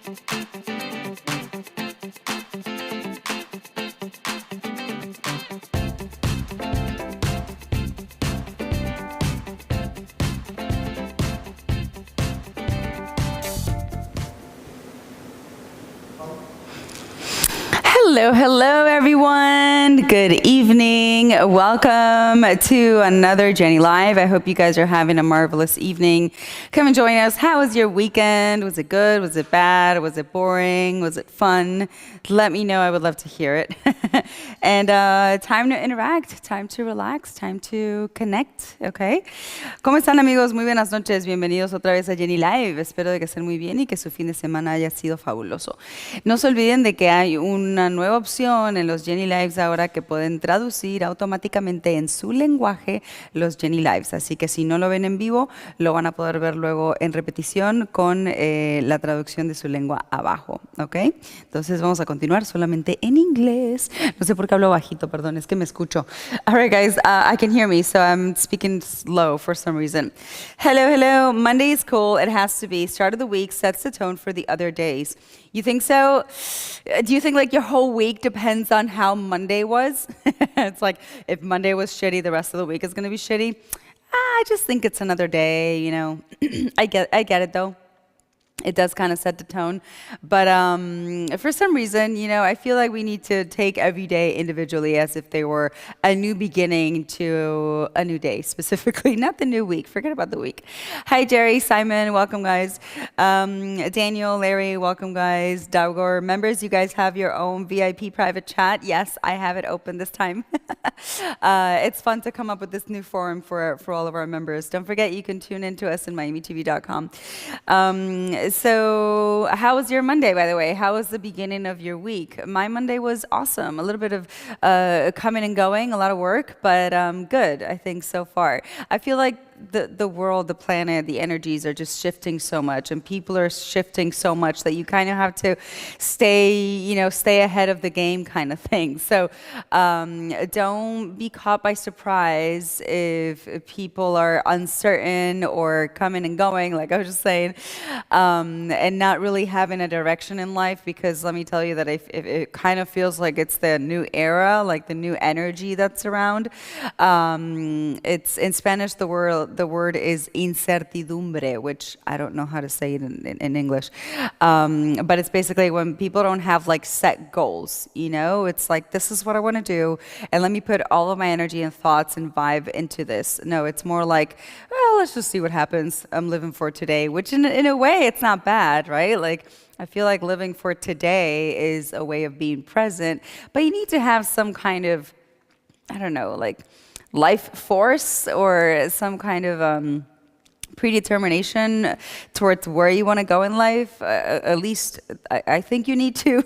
Hello, hello, everyone. Good evening. Welcome to another Jenny Live. I hope you guys are having a marvelous evening. Come and join us. How was your weekend? Was it good? Was it bad? Was it boring? Was it fun? Let me know. I would love to hear it. And time to interact, time to relax, time to connect, okay? ¿Cómo están, amigos? Muy buenas noches. Bienvenidos otra vez a Jenny Live. Espero de que estén muy bien y que su fin de semana haya sido fabuloso. No se olviden de que hay una nueva opción en los Jenny Lives ahora que pueden traducir automáticamente en su lenguaje los Jenny Lives. Así que si no lo ven en vivo, lo van a poder ver luego en repetición con la traducción de su lengua abajo, ¿ok? Entonces vamos a continuar solamente en inglés. No sé por qué hablo bajito, perdón, es que me escucho. All right, guys, I can hear me, so I'm speaking slow for some reason. Hello, hello. Monday is cool. It has to be. Start of the week sets the tone for the other days. You think so? Do you think like your whole week depends on how Monday was? It's like if Monday was shitty, the rest of the week is going to be shitty. I just think it's another day, you know. I get it though. It does kind of set the tone. But for some reason, you know, I feel like we need to take every day individually as if they were a new beginning to a new day, specifically, not the new week. Forget about the week. Hi, Jerry, Simon, welcome, guys. Daniel, Larry, welcome, guys. Daugor, members, you guys have your own VIP private chat. Yes, I have it open this time. It's fun to come up with this new forum for all of our members. Don't forget, you can tune in to us in MiamiTV.com. So how was your Monday, by the way? How was the beginning of your week? My Monday was awesome. A little bit of coming and going, a lot of work, but good, I think, so far. I feel like the world, the planet, the energies are just shifting so much, and people are shifting so much that you kind of have to stay ahead of the game kind of thing. So don't be caught by surprise if people are uncertain or coming and going, like I was just saying, and not really having a direction in life, because let me tell you that if it kind of feels like it's the new era, like the new energy that's around. It's in Spanish, the word is incertidumbre, which I don't know how to say it in English. But it's basically when people don't have like set goals, you know, it's like, this is what I want to do, and let me put all of my energy and thoughts and vibe into this. No, it's more like, well, let's just see what happens. I'm living for today, which in a way, it's not bad, right? Like, I feel like living for today is a way of being present, but you need to have some kind of, I don't know, like life force or some kind of predetermination towards where you want to go in life. At least I think you need to.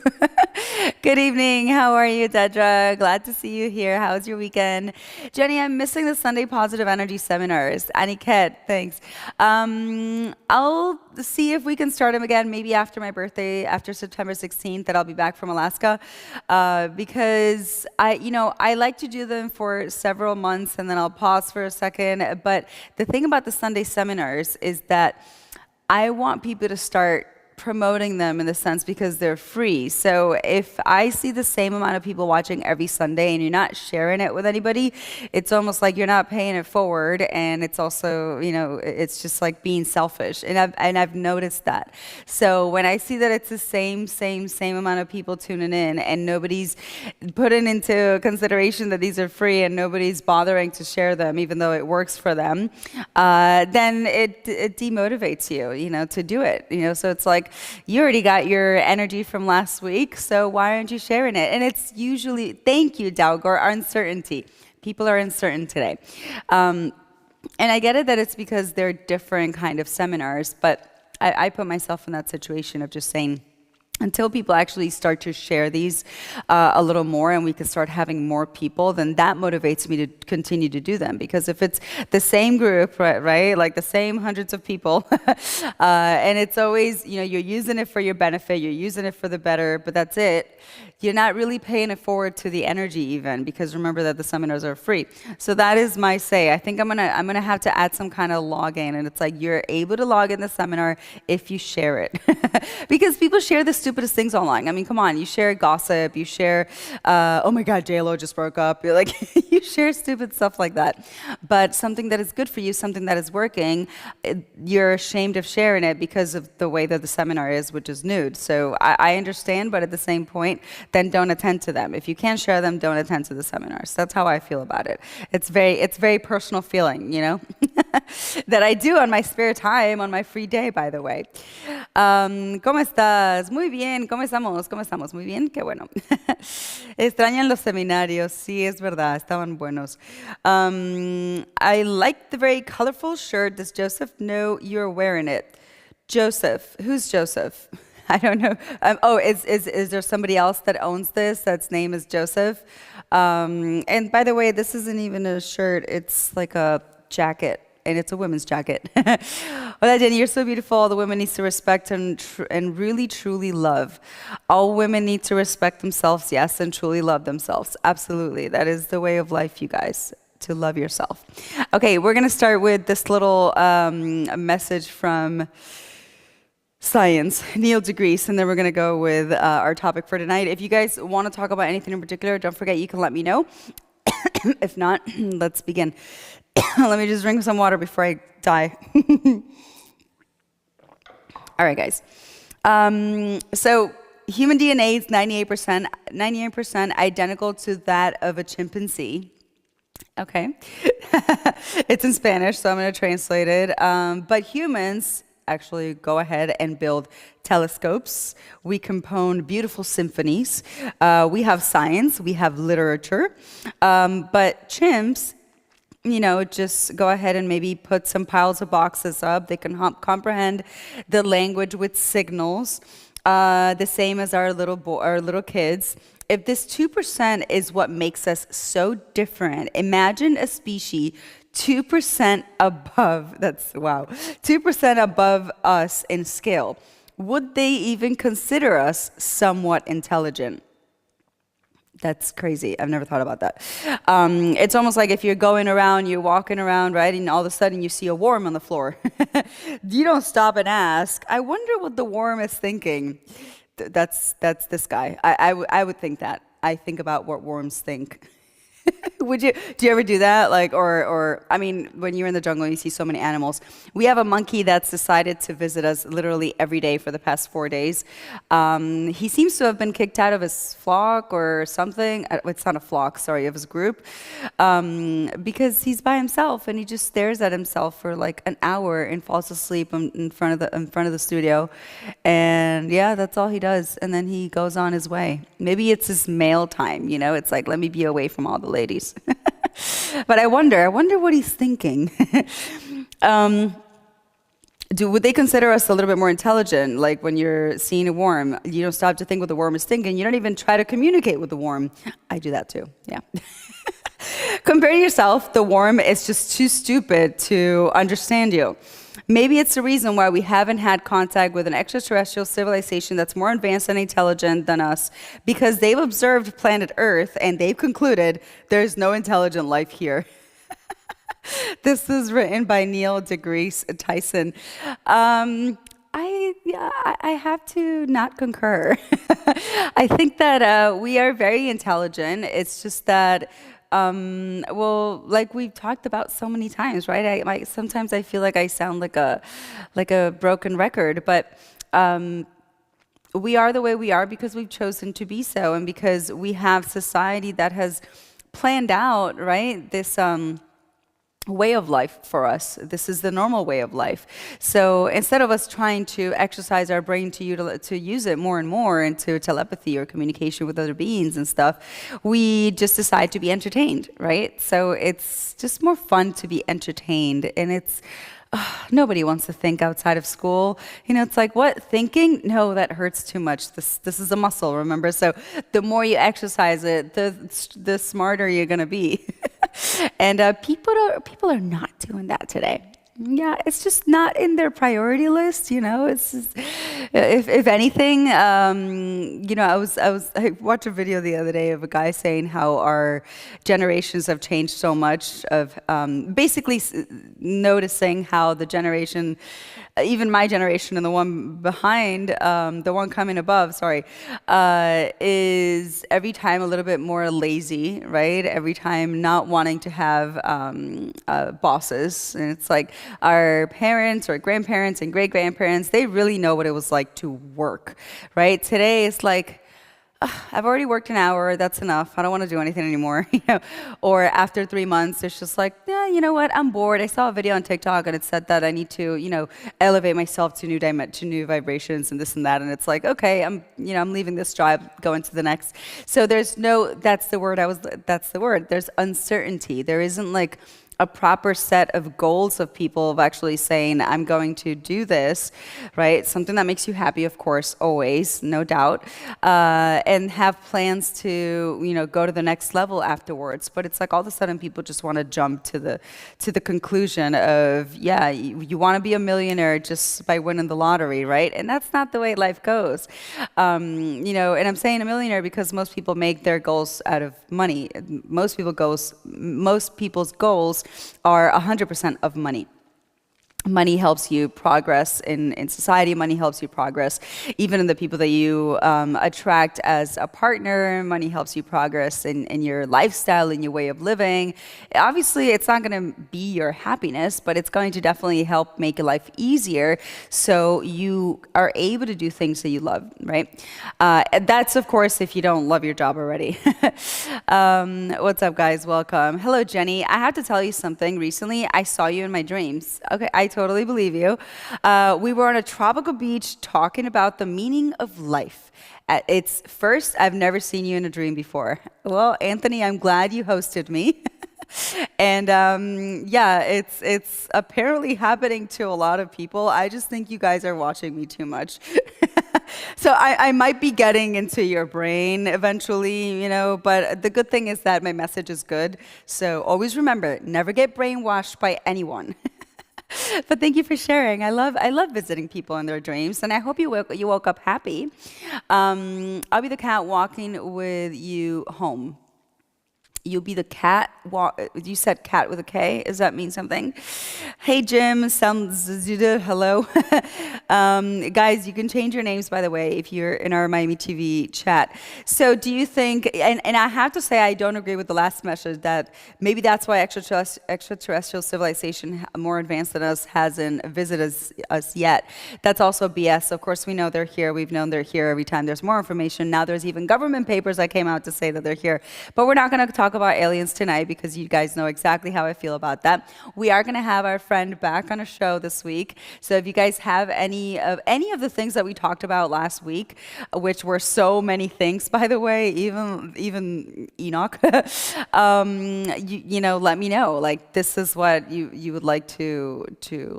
Good evening. How are you, Dedra? Glad to see you here. How's your weekend? Jenny, I'm missing the Sunday Positive Energy seminars. Aniket, thanks. I'll see if we can start them again, maybe after my birthday, after September 16th, that I'll be back from Alaska, because I like to do them for several months and then I'll pause for a second. But the thing about the Sunday seminars is that I want people to start promoting them in the sense because they're free. So if I see the same amount of people watching every Sunday and you're not sharing it with anybody, it's almost like you're not paying it forward, and it's also, you know, it's just like being selfish. And I've noticed that. So when I see that it's the same amount of people tuning in and nobody's putting into consideration that these are free and nobody's bothering to share them even though it works for them, then it demotivates you, you know, to do it. You know, so it's like, you already got your energy from last week, so why aren't you sharing it? And it's usually, thank you, Daugor, uncertainty. People are uncertain today. And I get it that it's because they're different kind of seminars, but I put myself in that situation of just saying, until people actually start to share these a little more and we can start having more people, then that motivates me to continue to do them. Because if it's the same group, right, like the same hundreds of people, and it's always, you know, you're using it for your benefit, you're using it for the better, but that's it, you're not really paying it forward to the energy even, because remember that the seminars are free. So that is my say. I think I'm gonna have to add some kind of login, and it's like you're able to log in the seminar if you share it. Because people people share the stupidest things online. I mean, come on, you share gossip, you share, oh my God, J-Lo just broke up. You're like, you share stupid stuff like that. But something that is good for you, something that is working, you're ashamed of sharing it because of the way that the seminar is, which is nude. So I understand, but at the same point, then don't attend to them. If you can't share them, don't attend to the seminars. That's how I feel about it. It's very personal feeling, you know, that I do on my spare time, on my free day, by the way. ¿Cómo estás? Muy bien. ¿Cómo estamos? ¿Cómo estamos? Muy bien. Qué bueno. Extrañan los seminarios. Sí, es verdad. Estaban buenos. I like the very colorful shirt. Does Joseph know you're wearing it? Joseph. Who's Joseph? I don't know. Is there somebody else that owns this that's name is Joseph? And by the way, this isn't even a shirt. It's like a jacket. And it's a women's jacket. Hola, Jenny, you're so beautiful. All the women need to respect and really, truly love. All women need to respect themselves, yes, and truly love themselves. Absolutely. That is the way of life, you guys, to love yourself. Okay, we're going to start with this little message from science, Neil deGrasse, and then we're going to go with our topic for tonight. If you guys want to talk about anything in particular, don't forget you can let me know. If not, let's begin. Let me just drink some water before I die. All right, guys. So human DNA is 98% identical to that of a chimpanzee. Okay. It's in Spanish, so I'm going to translate it. But humans actually go ahead and build telescopes. We compone beautiful symphonies. We have science. We have literature. But chimps, you know, just go ahead and maybe put some piles of boxes up. They can comprehend the language with signals, the same as our little kids. If this 2% is what makes us so different, imagine a species 2% above, that's wow, 2% above us in scale. Would they even consider us somewhat intelligent? That's crazy. I've never thought about that. It's almost like if you're going around, you're walking around, right, and all of a sudden you see a worm on the floor. You don't stop and ask, I wonder what the worm is thinking. That's this guy. I would think that. I think about what worms think. Do you ever do that? Like, or I mean, when you're in the jungle and you see so many animals. We have a monkey that's decided to visit us literally every day for the past 4 days. He seems to have been kicked out of his flock or something. It's not a flock, sorry, of his group. Because he's by himself and he just stares at himself for like an hour and falls asleep in front of the studio. And yeah, that's all he does. And then he goes on his way. Maybe it's his male time, you know? It's like, let me be away from all the ladies. But I wonder what he's thinking. Would they consider us a little bit more intelligent? Like when you're seeing a worm, you don't stop to think what the worm is thinking. You don't even try to communicate with the worm. I do that too, yeah. Compare to yourself, the worm is just too stupid to understand you. Maybe it's the reason why we haven't had contact with an extraterrestrial civilization that's more advanced and intelligent than us, because they've observed planet Earth and they've concluded there's no intelligent life here. This is written by Neil deGrasse Tyson. I have to not concur. I think that we are very intelligent. It's just that well, like we've talked about so many times, right? Sometimes I feel like I sound like a broken record, but we are the way we are because we've chosen to be so, and because we have society that has planned out, right, this way of life for us. This is the normal way of life. So instead of us trying to exercise our brain to use it more and more into telepathy or communication with other beings and stuff, we just decide to be entertained, right? So it's just more fun to be entertained, and it's nobody wants to think outside of school. You know, it's like, what, thinking? No, that hurts too much. This is a muscle, remember? So the more you exercise it, the smarter you're gonna be. And people are not doing that today. Yeah, it's just not in their priority list, you know. It's just, if anything, you know, I watched a video the other day of a guy saying how our generations have changed so much. Of basically noticing how the generation even my generation and the one behind, the one coming above, sorry, is every time a little bit more lazy, right? Every time not wanting to have bosses. And it's like our parents or grandparents and great grandparents, they really know what it was like to work, right? Today it's like, I've already worked an hour, that's enough. I don't want to do anything anymore. Or after 3 months, it's just like, yeah, you know what? I'm bored. I saw a video on TikTok and it said that I need to, elevate myself to new vibrations and this and that. And it's like, okay, I'm leaving this job, going to the next. So that's the word. There's uncertainty. There isn't like a proper set of goals of people of actually saying, I'm going to do this, right? Something that makes you happy, of course, always, no doubt, and have plans to, go to the next level afterwards. But it's like all of a sudden people just want to jump to the conclusion of, yeah, you want to be a millionaire just by winning the lottery, right? And that's not the way life goes. And I'm saying a millionaire because most people make their goals out of money. Most people's goals are 100% of money. Money helps you progress in society. Money helps you progress even in the people that you attract as a partner. Money helps you progress in your lifestyle, in your way of living. Obviously, it's not going to be your happiness, but it's going to definitely help make your life easier so you are able to do things that you love, right? And that's, of course, if you don't love your job already. What's up, guys? Welcome. Hello, Jenny. I have to tell you something. Recently, I saw you in my dreams. Okay, I totally believe you. We were on a tropical beach talking about the meaning of life. It's first, I've never seen you in a dream before. Well, Anthony, I'm glad you hosted me. And yeah, it's apparently happening to a lot of people. I just think you guys are watching me too much. So I might be getting into your brain eventually, but the good thing is that my message is good. So always remember, never get brainwashed by anyone. But thank you for sharing. I love visiting people in their dreams, and I hope you woke up happy. I'll be the cat walking with you home. You'll be the cat. You said cat with a K. Does that mean something? Hey, Jim. Hello. Guys, you can change your names, by the way, if you're in our Miami TV chat. So do you think, and I have to say I don't agree with the last message that maybe that's why extraterrestrial civilization more advanced than us hasn't visited us yet. That's also BS. Of course, we know they're here. We've known they're here every time there's more information. Now there's even government papers that came out to say that they're here. But we're not going to talk about aliens tonight because you guys know exactly how I feel about that. We are going to have our friend back on a show this week. So if you guys have any of the things that we talked about last week, which were so many things, by the way, even Enoch, let me know. Like, this is what you would like to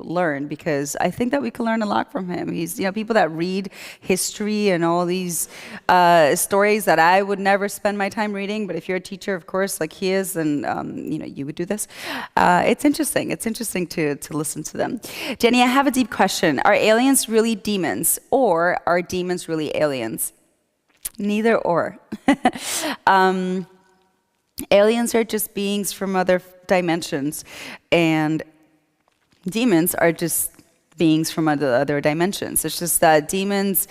learn, because I think that we can learn a lot from him. He's, people that read history and all these stories that I would never spend my time reading, but if you're a teacher, of course, like he is, and you would do this. It's interesting. It's interesting to listen to them. Jenny, I have a deep question. Are aliens really demons, or are demons really aliens? Neither or. Aliens are just beings from other dimensions, and demons are just beings from other dimensions. It's just that demons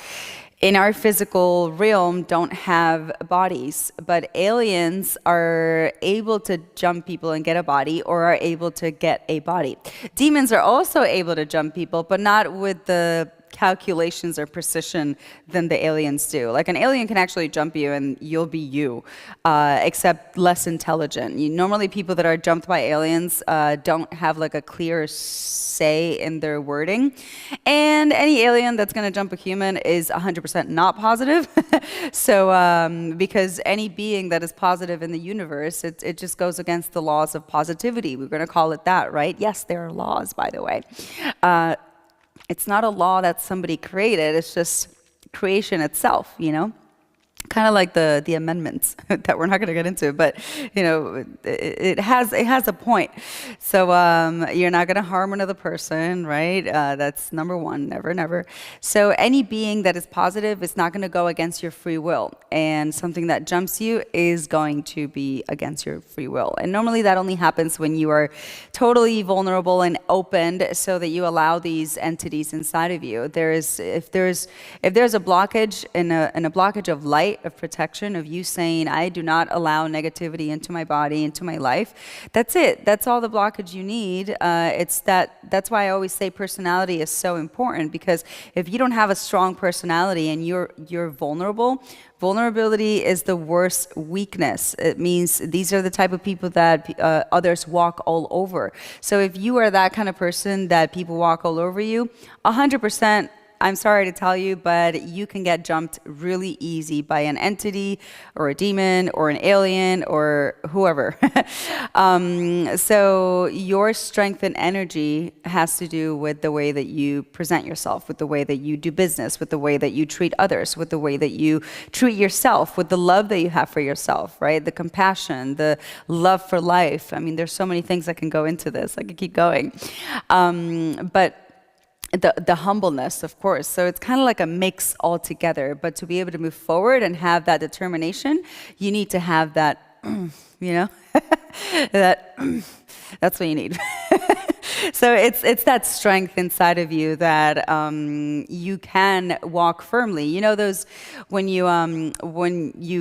in our physical realm don't have bodies, but aliens are able to jump people and get a body, or are able to get a body. Demons are also able to jump people, but not with the calculations or precision than the aliens do. Like, an alien can actually jump you and you'll be you, except less intelligent. Normally people that are jumped by aliens don't have like a clear say in their wording. And any alien that's going to jump a human is 100% not positive. So because any being that is positive in the universe, it just goes against the laws of positivity. We're going to call it that, right? Yes, there are laws, by the way. It's not a law that somebody created. It's just creation itself, kind of like the amendments that we're not going to get into, but it has a point. So you're not going to harm another person, right? That's number one, never, never. So any being that is positive is not going to go against your free will, and something that jumps you is going to be against your free will. And normally that only happens when you are totally vulnerable and opened, so that you allow these entities inside of you. If there's a blockage in a blockage of light, of protection, of you saying, I do not allow negativity into my body, into my life. That's it. That's all the blockage you need. That's why I always say personality is so important, because if you don't have a strong personality and you're vulnerable, vulnerability is the worst weakness. It means these are the type of people that others walk all over. So if you are that kind of person that people walk all over you, 100%, I'm sorry to tell you, but you can get jumped really easy by an entity or a demon or an alien or whoever. So your strength and energy has to do with the way that you present yourself, with the way that you do business, with the way that you treat others, with the way that you treat yourself, with the love that you have for yourself, right? The compassion, the love for life. I mean, there's so many things that can go into this. I could keep going. But the humbleness, of course. So it's kind of like a mix all together. But to be able to move forward and have that determination, you need to have that, that that's what you need. So it's that strength inside of you that you can walk firmly. You know those when you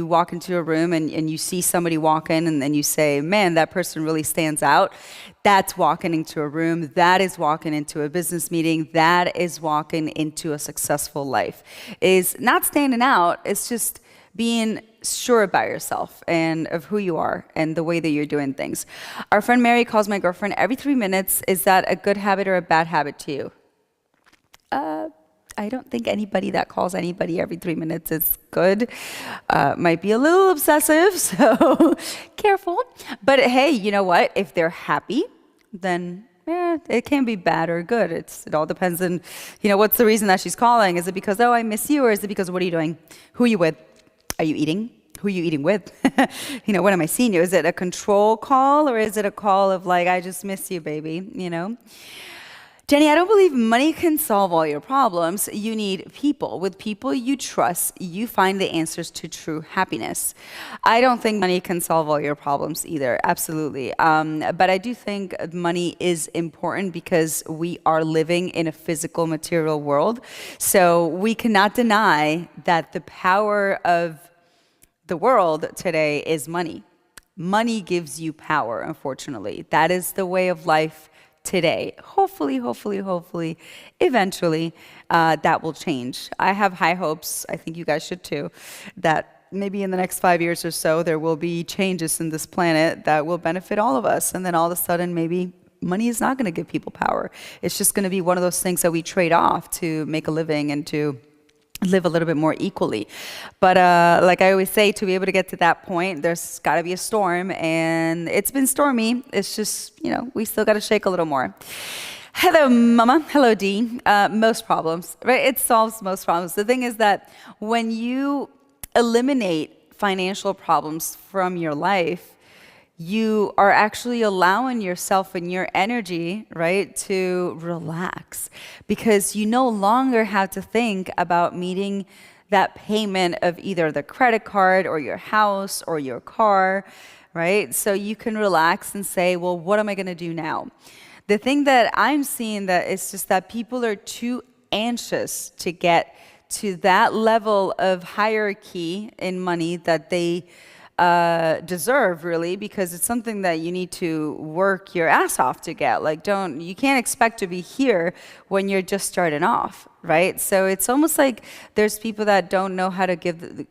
walk into a room and you see somebody walk in and then you say, man, that person really stands out. That's walking into a room. That is walking into a business meeting. That is walking into a successful life. Is not standing out. It's just being sure about yourself and of who you are and the way that you're doing things. Our friend Mary calls my girlfriend every 3 minutes. Is that a good habit or a bad habit to you? I don't think anybody that calls anybody every 3 minutes is good. Might be a little obsessive, so careful. But hey, you know what? If they're happy, then it can be bad or good. It all depends on, what's the reason that she's calling? Is it because, oh, I miss you? Or is it because, what are you doing? Who are you with? Are you eating? Who are you eating with? When am I seeing you? Is it a control call, or is it a call of like, I just miss you, baby, Jenny, I don't believe money can solve all your problems. You need people. With people you trust, you find the answers to true happiness. I don't think money can solve all your problems either, absolutely. But I do think money is important because we are living in a physical, material world. So we cannot deny that the power of the world today is money. Money gives you power, unfortunately. That is the way of life today. Hopefully, eventually, that will change. I have high hopes, I think you guys should too, that maybe in the next 5 years or so, there will be changes in this planet that will benefit all of us. And then all of a sudden, maybe money is not going to give people power. It's just going to be one of those things that we trade off to make a living and to live a little bit more equally. But like I always say, to be able to get to that point, there's got to be a storm, and it's been stormy. It's just, we still got to shake a little more. Hello, Mama. Hello, Dee. Most problems, right? It solves most problems. The thing is that when you eliminate financial problems from your life, you are actually allowing yourself and your energy, right, to relax, because you no longer have to think about meeting that payment of either the credit card or your house or your car, right? So you can relax and say, well, what am I going to do now? The thing that I'm seeing that is just that people are too anxious to get to that level of hierarchy in money that they deserve, really, because it's something that you need to work your ass off to get. Like, you can't expect to be here when you're just starting off, right? So it's almost like there's people that don't know how to give,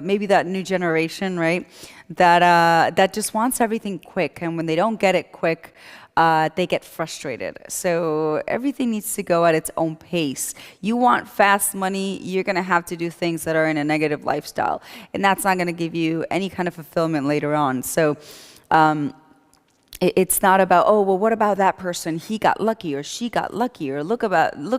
maybe that new generation, right? That just wants everything quick, and when they don't get it quick, they get frustrated. So everything needs to go at its own pace. You want fast money, you're going to have to do things that are in a negative lifestyle. And that's not going to give you any kind of fulfillment later on. So It's not about, oh, well, what about that person? He got lucky or she got lucky, or look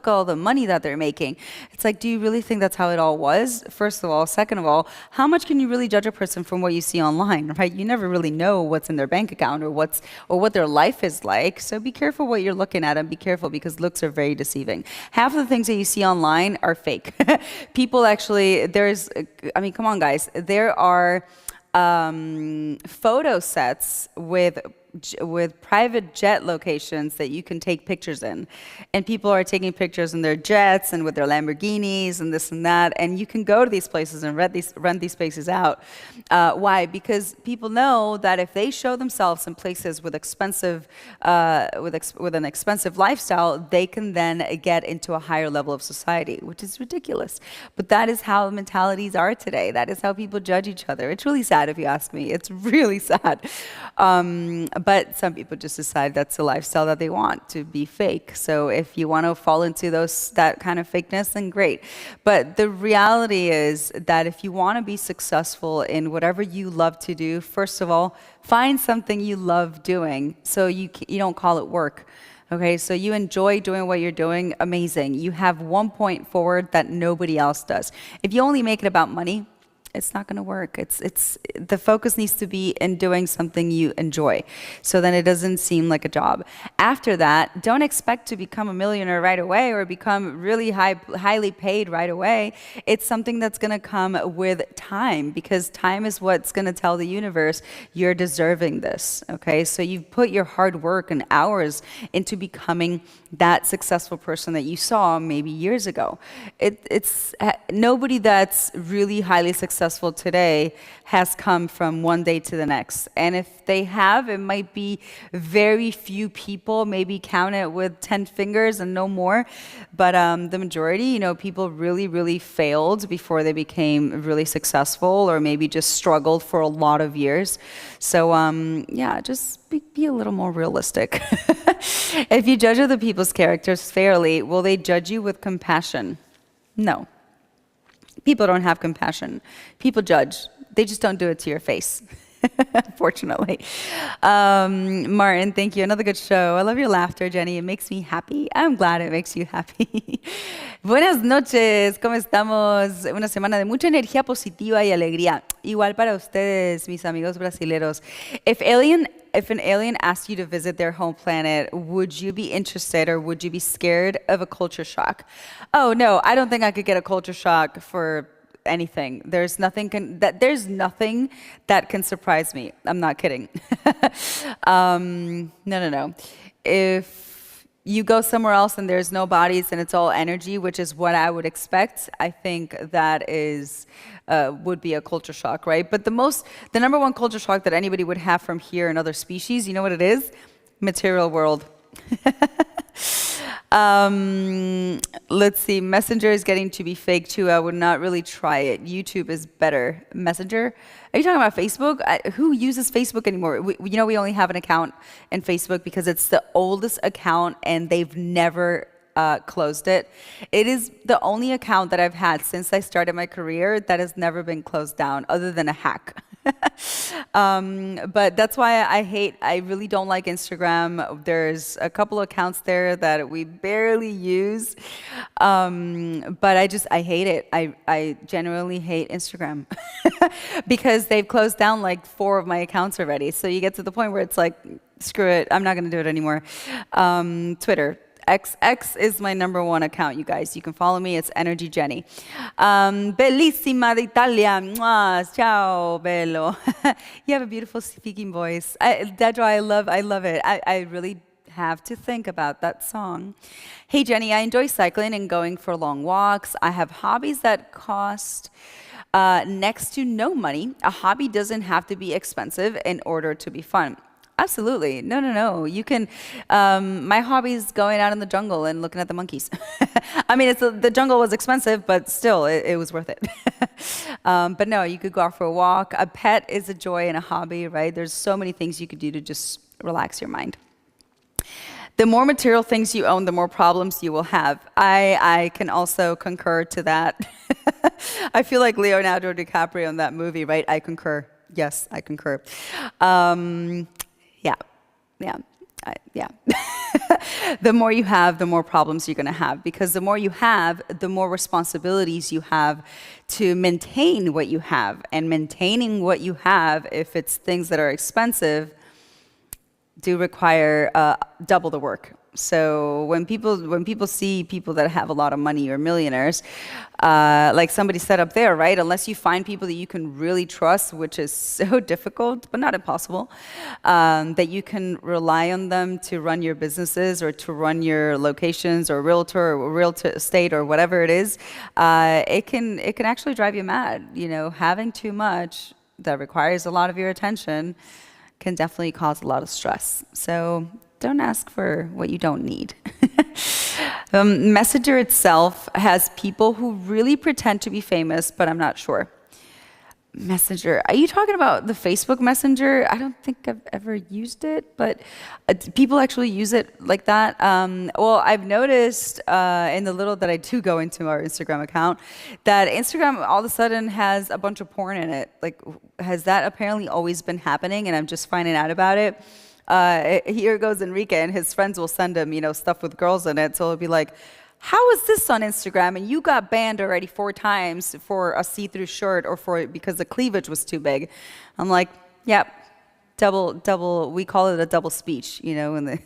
all the money that they're making. It's like, do you really think that's how it all was? First of all. Second of all, how much can you really judge a person from what you see online, right? You never really know what's in their bank account or what their life is like. So be careful what you're looking at, and be careful because looks are very deceiving. Half of the things that you see online are fake. People actually, I mean, come on, guys. There are photo sets with private jet locations that you can take pictures in, and people are taking pictures in their jets and with their Lamborghinis and this and that, and you can go to these places and rent these spaces out. Why? Because people know that if they show themselves in places with with an expensive lifestyle, they can then get into a higher level of society, which is ridiculous. But that is how mentalities are today. That is how people judge each other. It's really sad, if you ask me. It's really sad. But some people just decide that's the lifestyle that they want, to be fake. So if you want to fall into that kind of fakeness, then great. But the reality is that if you want to be successful in whatever you love to do, first of all, find something you love doing so you don't call it work. Okay, so you enjoy doing what you're doing, amazing. You have one point forward that nobody else does. If you only make it about money, it's not going to work. The focus needs to be in doing something you enjoy, so then it doesn't seem like a job. After that, don't expect to become a millionaire right away or become really highly paid right away. It's something that's going to come with time, because time is what's going to tell the universe you're deserving this. Okay, so you've put your hard work and hours into becoming that successful person that you saw maybe years ago. It's nobody that's really highly successful today has come from one day to the next. And if they have, it might be very few people, maybe count it with 10 fingers and no more. But the majority, people really, really failed before they became really successful, or maybe just struggled for a lot of years. So yeah, just be a little more realistic. If you judge other people's characters fairly, will they judge you with compassion? No. People don't have compassion. People judge. They just don't do it to your face, fortunately. Martin, thank you. Another good show. I love your laughter, Jenny. It makes me happy. I'm glad it makes you happy. Buenas noches. ¿Cómo estamos? Una semana de mucha energía positiva y alegría. Igual para ustedes, mis amigos brasileros. If an alien asked you to visit their home planet, would you be interested, or would you be scared of a culture shock? Oh, no, I don't think I could get a culture shock for anything. There's nothing that can surprise me. I'm not kidding. No. If you go somewhere else and there's no bodies and it's all energy, which is what I would expect, I think that would be a culture shock, right? But the number one culture shock that anybody would have from here and other species, you know what it is? Material world. Let's see. Messenger is getting to be fake too. I would not really try it. YouTube is better. Messenger? Are you talking about Facebook? Who uses Facebook anymore? We only have an account in Facebook because it's the oldest account and they've never closed it. It is the only account that I've had since I started my career that has never been closed down, other than a hack. But that's why I really don't like Instagram. There's a couple accounts there that we barely use. But I hate it. I genuinely hate Instagram because they've closed down like 4 of my accounts already. So you get to the point where it's like, screw it, I'm not going to do it anymore. Twitter. X is my number 1 account, you guys. You can follow me. It's Energy Jenny. Bellissima d'Italia. Mwah. Ciao, bello. You have a beautiful speaking voice. Dedra, I love it. I really have to think about that song. Hey, Jenny, I enjoy cycling and going for long walks. I have hobbies that cost next to no money. A hobby doesn't have to be expensive in order to be fun. Absolutely. No. You can, my hobby is going out in the jungle and looking at the monkeys. I mean, the jungle was expensive, but still, it was worth it. But no, you could go out for a walk. A pet is a joy and a hobby, right? There's so many things you could do to just relax your mind. The more material things you own, the more problems you will have. I can also concur to that. I feel like Leonardo DiCaprio in that movie, right? I concur. Yes, I concur. Yeah. Yeah. Yeah. The more you have, the more problems you're going to have, because the more you have, the more responsibilities you have to maintain what you have. And maintaining what you have, if it's things that are expensive, do require double the work. So when people see people that have a lot of money or millionaires, like somebody said up there, right? Unless you find people that you can really trust, which is so difficult, but not impossible, that you can rely on them to run your businesses or to run your locations or realtor or real estate or whatever it is, it can actually drive you mad. You know, having too much that requires a lot of your attention can definitely cause a lot of stress. So don't ask for what you don't need. Messenger itself has people who really pretend to be famous, but I'm not sure. Messenger, are you talking about the Facebook Messenger? I don't think I've ever used it, but people actually use it like that. Well, I've noticed in the little that I do go into our Instagram account, that Instagram all of a sudden has a bunch of porn in it. Like, has that apparently always been happening and I'm just finding out about it? Here goes Enrique, and his friends will send him, stuff with girls in it. So it'll be like, how is this on Instagram? And you got banned already 4 times for a see-through shirt or because the cleavage was too big. I'm like, yep, double. We call it a double speech, And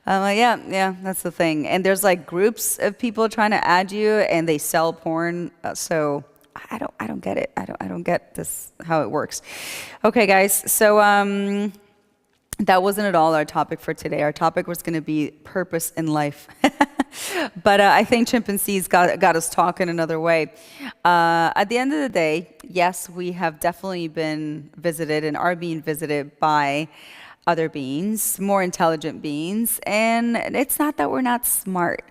I'm like, yeah, that's the thing. And there's like groups of people trying to add you, and they sell porn. So I don't get it. I don't get this how it works. Okay, guys. So that wasn't at all our topic for today. Our topic was going to be purpose in life. But I think chimpanzees got us talking another way. At the end of the day, yes, we have definitely been visited and are being visited by other beings, more intelligent beings. And it's not that we're not smart.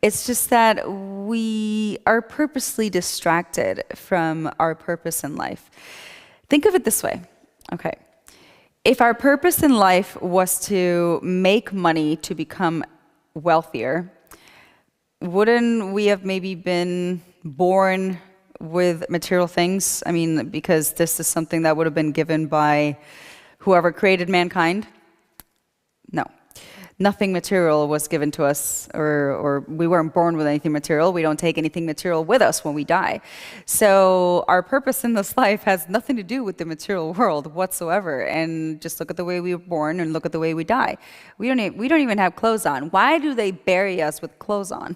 It's just that we are purposely distracted from our purpose in life. Think of it this way. Okay. If our purpose in life was to make money to become wealthier, wouldn't we have maybe been born with material things? I mean, because this is something that would have been given by whoever created mankind? No. Nothing material was given to us, or we weren't born with anything material. We don't take anything material with us when we die. So our purpose in this life has nothing to do with the material world whatsoever. And just look at the way we were born and look at the way we die. We don't even have clothes on. Why do they bury us with clothes on?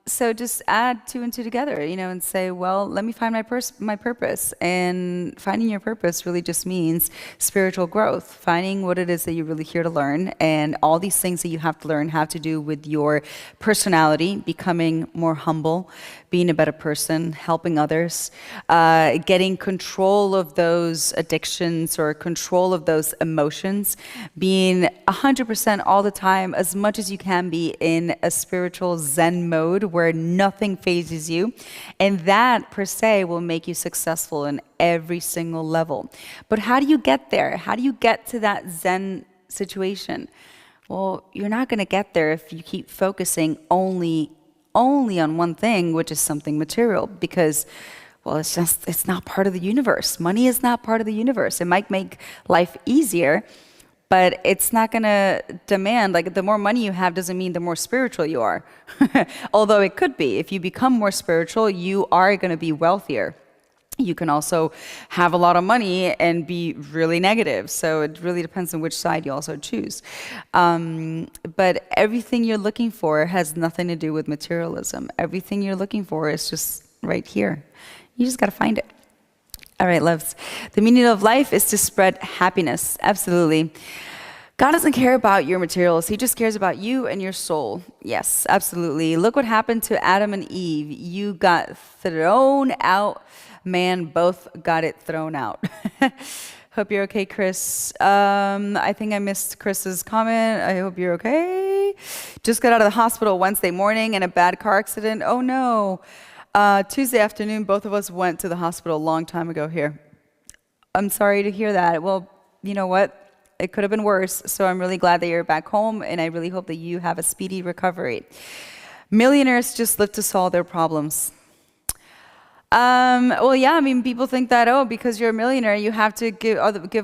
So just add 2 and 2 together, and say, well, let me find my purpose. And finding your purpose really just means spiritual growth, finding what it is that you're really here to learn. And all these things that you have to learn have to do with your personality, becoming more humble, being a better person, helping others, getting control of those addictions or control of those emotions, being 100% all the time, as much as you can be in a spiritual Zen mode where nothing phases you. And that per se will make you successful in every single level. But how do you get there? How do you get to that Zen situation? Well, you're not going to get there if you keep focusing only on one thing, which is something material, because, well, it's not part of the universe. Money is not part of the universe. It might make life easier, but it's not going to demand, like, the more money you have doesn't mean the more spiritual you are. Although it could be. If you become more spiritual, you are going to be wealthier. You can also have a lot of money and be really negative. So it really depends on which side you also choose. But everything you're looking for has nothing to do with materialism. Everything you're looking for is just right here. You just got to find it. All right, loves. The meaning of life is to spread happiness. Absolutely. God doesn't care about your materials. He just cares about you and your soul. Yes, absolutely. Look what happened to Adam and Eve. You got thrown out. Man, both got it thrown out. Hope you're okay, Chris. I think I missed Chris's comment. I hope you're okay. Just got out of the hospital Wednesday morning in a bad car accident. Oh, no. Tuesday afternoon, both of us went to the hospital a long time ago here. I'm sorry to hear that. Well, you know what? It could have been worse. So I'm really glad that you're back home, and I really hope that you have a speedy recovery. Millionaires just live to solve their problems. Well, yeah, I mean, people think that, oh, because you're a millionaire, you have to give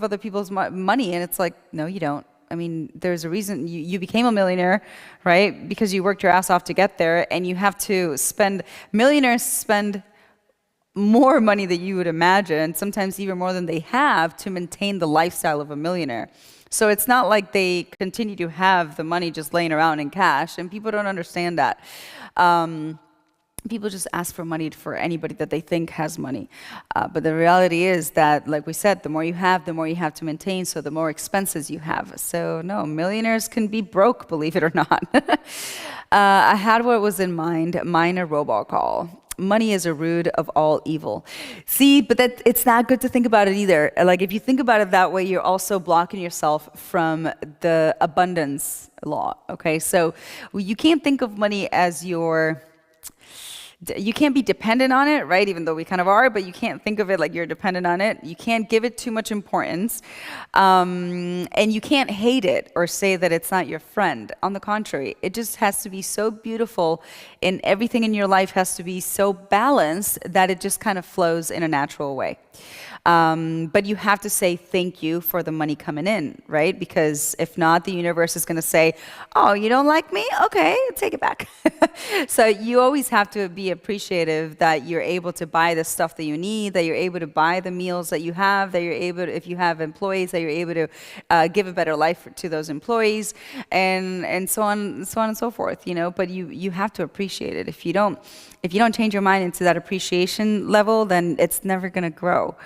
other people's money. And it's like, no, you don't. I mean, there's a reason you became a millionaire, right? Because you worked your ass off to get there, and you have to millionaires spend more money than you would imagine, sometimes even more than they have to maintain the lifestyle of a millionaire. So it's not like they continue to have the money just laying around in cash, and people don't understand that. Um, People just ask for money for anybody that they think has money. But the reality is that, like we said, the more you have to maintain, so the more expenses you have. So no, millionaires can be broke, believe it or not. I had what was in mind, mine a robocall. Money is a root of all evil. See, but it's not good to think about it either. Like if you think about it that way, you're also blocking yourself from the abundance law, okay? So you can't think of money as you can't be dependent on it, right? Even though we kind of are, but you can't think of it like you're dependent on it. You can't give it too much importance. And you can't hate it or say that it's not your friend. On the contrary, it just has to be so beautiful, and everything in your life has to be so balanced that it just kind of flows in a natural way. But you have to say thank you for the money coming in, right? Because if not, the universe is going to say, oh, you don't like me? Okay, take it back. So you always have to be appreciative that you're able to buy the stuff that you need, that you're able to buy the meals that you have, that you're able to, if you have employees, that you're able to give a better life to those employees, and so on and so forth, you know. But you have to appreciate it. If you don't change your mind into that appreciation level, then it's never going to grow.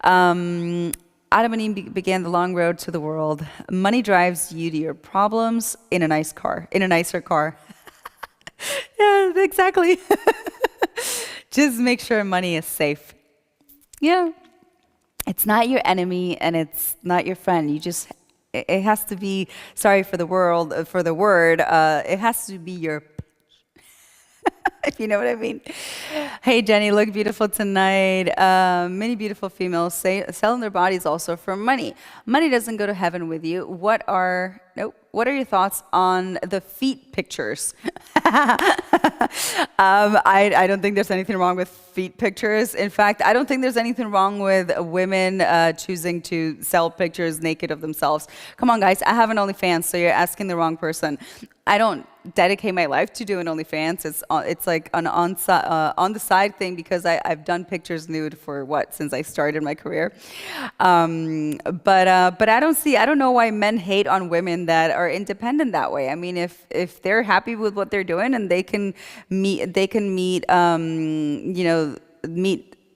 Adam and Eve began the long road to the world. Money drives you to your problems in a nicer car. Yeah, exactly. Just make sure money is safe. Yeah. It's not your enemy and it's not your friend. It has to be, sorry for the word, it has to be your if you know what I mean. Hey, Jenny, look beautiful tonight. Many beautiful females selling their bodies also for money. Money doesn't go to heaven with you. What are your thoughts on the feet pictures? I don't think there's anything wrong with feet pictures. In fact, I don't think there's anything wrong with women choosing to sell pictures naked of themselves. Come on, guys, I have an OnlyFans, so you're asking the wrong person. I don't dedicate my life to doing OnlyFans. It's like an on the side thing because I've done pictures nude for since I started my career. But I don't know why men hate on women that are independent that way. I mean, if they're happy with what they're doing and they can meet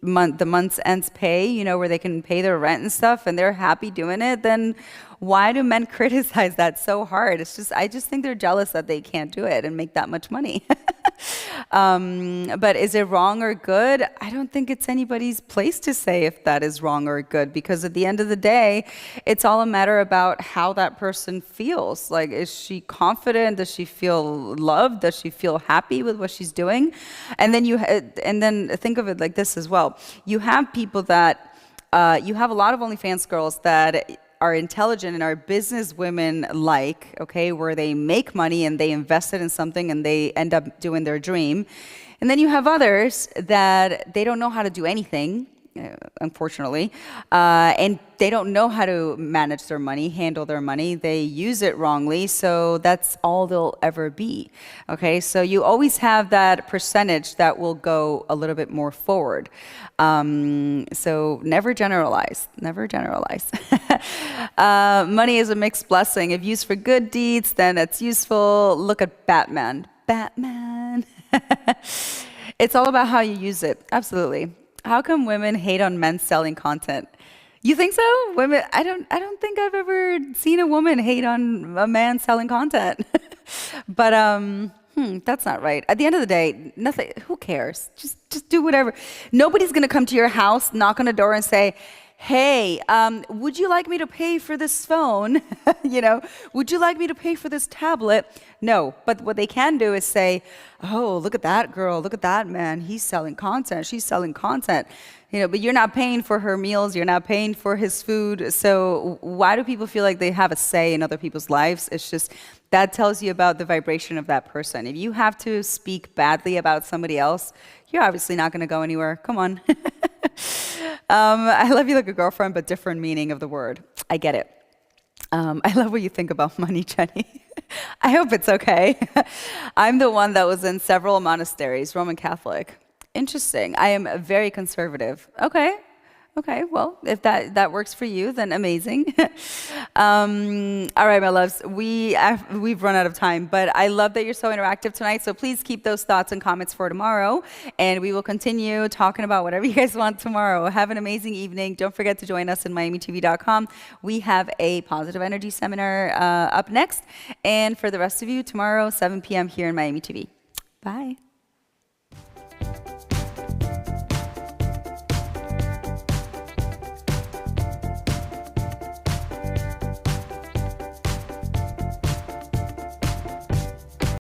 the month's ends pay, where they can pay their rent and stuff, and they're happy doing it, then why do men criticize that so hard? I just think they're jealous that they can't do it and make that much money. But is it wrong or good? I don't think it's anybody's place to say if that is wrong or good, because at the end of the day, it's all a matter about how that person feels. Like, is she confident? Does she feel loved? Does she feel happy with what she's doing? And then think of it like this as well. You have people that, you have a lot of OnlyFans girls that are intelligent and are business women okay, where they make money and they invest it in something and they end up doing their dream. And then you have others that they don't know how to do anything, unfortunately, and they don't know how to manage their money, handle their money. They use it wrongly, so that's all they'll ever be. Okay, so you always have that percentage that will go a little bit more forward. So never generalize, never generalize. Money is a mixed blessing. If used for good deeds, then it's useful. Look at Batman. It's all about how you use it. Absolutely. How come women hate on men selling content? You think so? Women, I don't think I've ever seen a woman hate on a man selling content. But that's not right. At the end of the day, nothing. Who cares? Just do whatever. Nobody's gonna come to your house, knock on the door, and say, hey, would you like me to pay for this phone? Would you like me to pay for this tablet? No, but what they can do is say, oh, look at that girl, look at that man, he's selling content, she's selling content. But you're not paying for her meals, you're not paying for his food. So why do people feel like they have a say in other people's lives? It's just, that tells you about the vibration of that person. If you have to speak badly about somebody else, you're obviously not going to go anywhere. Come on. I love you like a girlfriend, but different meaning of the word. I get it. I love what you think about money, Jenny. I hope it's okay. I'm the one that was in several monasteries, Roman Catholic. Interesting. I am very conservative. Okay. Well, if that works for you, then amazing. All right, my loves. We've run out of time, but I love that you're so interactive tonight. So please keep those thoughts and comments for tomorrow, and we will continue talking about whatever you guys want tomorrow. Have an amazing evening. Don't forget to join us in MiamiTV.com. We have a positive energy seminar up next, and for the rest of you, tomorrow 7 p.m. here in Miami TV. Bye.